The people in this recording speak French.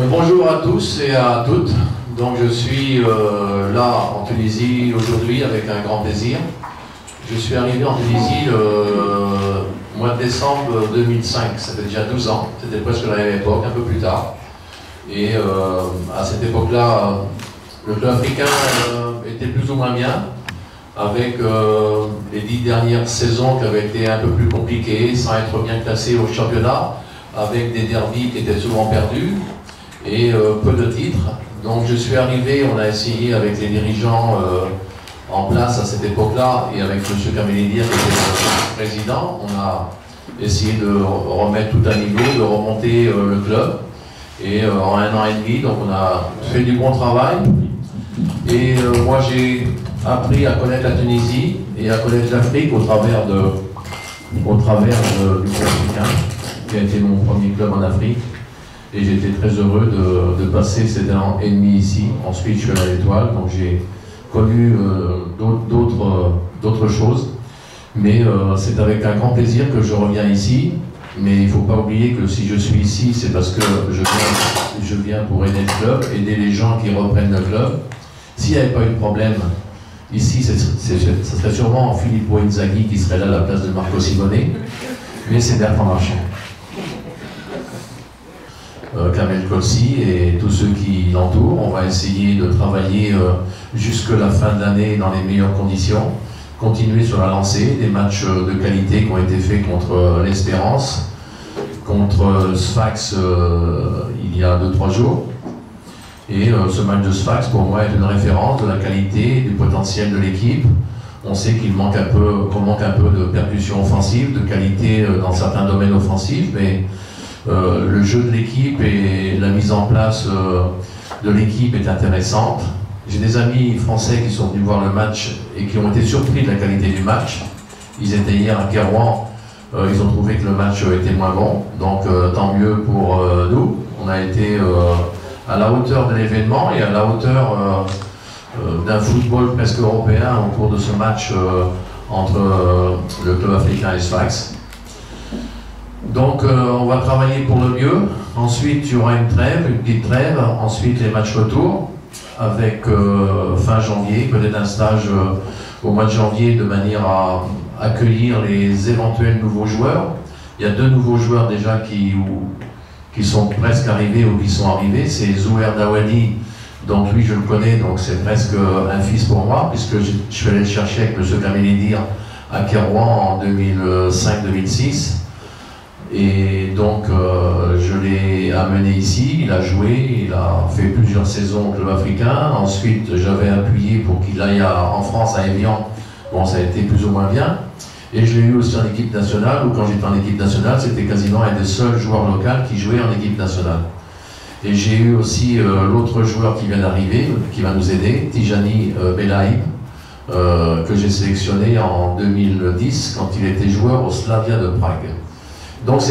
Bonjour à tous et à toutes. Donc je suis là en Tunisie aujourd'hui avec un grand plaisir. Je suis arrivé en Tunisie le mois de décembre 2005, ça fait déjà 12 ans, c'était presque la même époque, un peu plus tard. Et à cette époque-là, le club africain était plus ou moins bien, avec les 10 dernières saisons qui avaient été un peu plus compliquées, sans être bien classé au championnat, avec des derbies qui étaient souvent perdus et peu de titres. Donc je suis arrivé, on a essayé avec les dirigeants en place à cette époque-là et avec M. Kamelidir qui était le président, on a essayé de remettre tout à niveau, de remonter le club. Et en 1 an et demi, donc on a fait du bon travail. Et moi j'ai appris à connaître la Tunisie et à connaître l'Afrique au travers du club africain, qui a été mon premier club en Afrique. Et j'étais très heureux de passer ces 1 an et demi ici. Ensuite, je suis allé à l'Étoile, donc j'ai connu d'autres choses. Mais c'est avec un grand plaisir que je reviens ici. Mais il ne faut pas oublier que si je suis ici, c'est parce que je viens pour aider le club, aider les gens qui reprennent le club. S'il n'y avait pas eu de problème, ici, ce serait sûrement Filippo Inzaghi qui serait là à la place de Marco Simone. Mais c'est Bertrand Marchand. Kamel Kolsi et tous ceux qui l'entourent. On va essayer de travailler jusque la fin de l'année dans les meilleures conditions, continuer sur la lancée, des matchs de qualité qui ont été faits contre l'Espérance, contre Sfax il y a 2-3 jours. Et ce match de Sfax pour moi est une référence de la qualité, du potentiel de l'équipe. On sait qu'on manque un peu de percussion offensive, de qualité dans certains domaines offensifs, mais le jeu de l'équipe et la mise en place de l'équipe est intéressante. J'ai des amis français qui sont venus voir le match et qui ont été surpris de la qualité du match. Ils étaient hier à Kairouan, ils ont trouvé que le match était moins bon, donc tant mieux pour nous. On a été à la hauteur de l'événement et à la hauteur d'un football presque européen au cours de ce match entre le club africain et Sfax. Donc on va travailler pour le mieux. Ensuite il y aura une petite trêve, ensuite les matchs retour avec fin janvier, peut-être un stage au mois de janvier de manière à accueillir les éventuels nouveaux joueurs. Il y a 2 nouveaux joueurs déjà qui sont presque arrivés ou qui sont arrivés. C'est Zouher Dawadi, donc lui je le connais, donc c'est presque un fils pour moi, puisque je suis allé le chercher avec M. Kamelidir à Kairouan en 2005-2006. Et donc je l'ai amené ici, il a joué, il a fait plusieurs saisons au club africain. Ensuite j'avais appuyé pour qu'il aille en France à Evian. Bon, ça a été plus ou moins bien. Et je l'ai eu aussi en équipe nationale, où quand j'étais en équipe nationale, c'était quasiment un des seuls joueurs locaux qui jouait en équipe nationale. Et j'ai eu aussi l'autre joueur qui vient d'arriver, qui va nous aider, Tijani Belaïb, que j'ai sélectionné en 2010 quand il était joueur au Slavia de Prague. Donc